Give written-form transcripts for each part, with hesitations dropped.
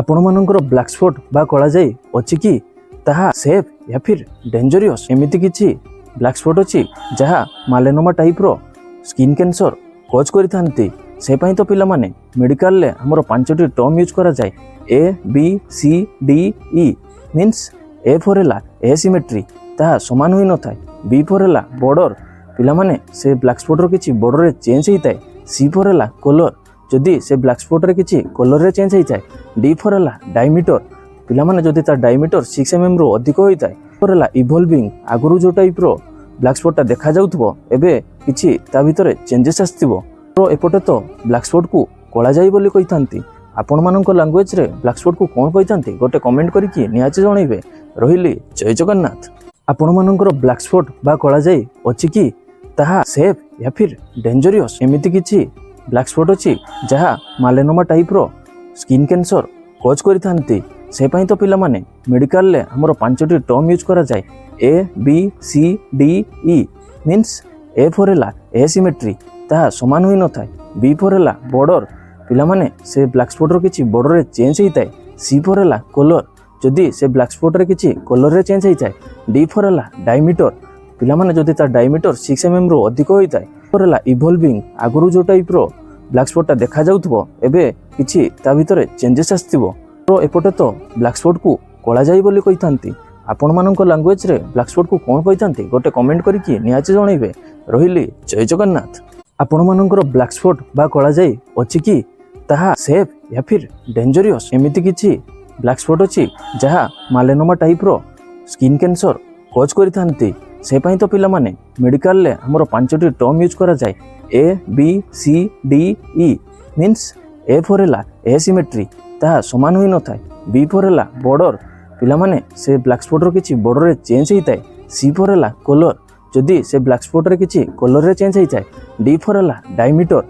ଆପଣମାନଙ୍କର black spot ବା କଳାଜାଇ ଅଛି କି ତାହା ସେଫ୍ या फिर डेंजरियस एमिति किछि ब्लैक स्पॉट अछि जहा मालेनोमा टाइप रो स्किन कैंसर कज करिथांती से पई तो पिला माने मेडिकल ले हमर पांचटी टर्म यूज करा जाय A B C D E means A for एला एसिमेट्री ता समान होई न थाय बी फॉर एला बॉर्डर पिला माने से ब्लैक स्पॉट रो किछि बॉर्डर रे चेंज होई थाय सी फॉर एला कलर जदि से ब्लैक स्पॉट रे किछि कलर रे चेंज होई थाय डी फॉर एला डायमीटर पिला माने जदि ता डायमीटर 6 mm रो अधिक होई थाय फॉर एला इवॉल्विंग आगुरु जो टाइप रो ब्लैक स्पॉट ता देखा जाउथबो एबे किछि ता भितरे चेंजेस आस्तिबो तो एपटे तो ब्लैक स्पॉट को कला जाई बोली कहिथांती आपण मानक लैंग्वेज रे ब्लैक स्पॉट को कोन कहिथांती गोटे कमेंट करिकि निहाचे जणैबे रहिली जय जगन्नाथ। आपण मानकर ब्लैक स्पॉट बा कला जाई अछि कि ताहा सेफ या फिर डेंजरियस एमिति किछि ब्लैक स्पॉट अछि जहा मालेनोमा टाइप रो स्किन कैंसर कज करिथांती से पई तो पिला माने मेडिकल ले हमर पांचटी टर्म यूज करा जाय A B C D E means A for एला एसिमेट्री ता समान होई न थाय बी फॉर एला बॉर्डर पिला माने से ब्लैक स्पॉट रो किछि बॉर्डर रे चेंज होई थाय सी फॉर एला कलर जदि से ब्लैक स्पॉट रे किछि कलर रे चेंज होई थाय डी फॉर एला डायमीटर पिला माने जदि ता डायमीटर 6 mm रो अधिक होई थाय फॉर एला इवॉल्विंग आगुरु जो टाइप रो ब्लैक स्पॉट ता देखा जाउथबो एबे किछि ता भितरे चेंजेस आस्तिबो तो एपटे तो ब्लैक स्पॉट को कला जाई बोली कहिथांती आपण मानक लैंग्वेज रे ब्लैक स्पॉट को कोन कहिथांती गोटे कमेंट करिकि निहाचे जणैबे रहिली जय जगन्नाथ। आपण मानकर ब्लैक स्पॉट बा कला जाई अछि कि ताहा सेफ या फिर डेंजरियस एमिति किछि ब्लैक स्पॉट अछि जहा मालेनोमा टाइप रो स्किन कैंसर कज करिथांती से पई तो पिला माने मेडिकल ले हमर पांचटी टर्म यूज करा जाय A B C D E means A for एला एसिमेट्री ता समान होई न थाय बी फॉर एला बॉर्डर पिला माने से ब्लैक स्पॉट रो किछि बॉर्डर रे चेंज होई थाय सी फॉर एला कलर जदि से ब्लैक स्पॉट रे किछि कलर रे चेंज होई थाय डी फॉर एला डायमीटर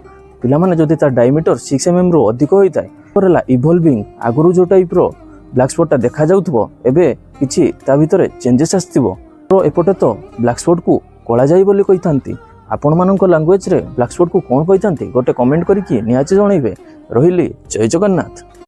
पिला माने जदि ता डायमीटर 6 mm रो अधिक होई थाय फॉर एला इवॉल्विंग आगुरु जो टाइप रो ब्लैक स्पॉट ता देखा जाउथबो एबे किछि ता भितरे चेंजेस आस्तिबो तो एपटे तो ब्लैक स्पॉट को कला जाई बोली कहिथांती आपण मानक लैंग्वेज रे ब्लैक स्पॉट को कोन कहिथांती गोटे कमेंट करिकि निहाचे जणैबे रहिली जय जगन्नाथ।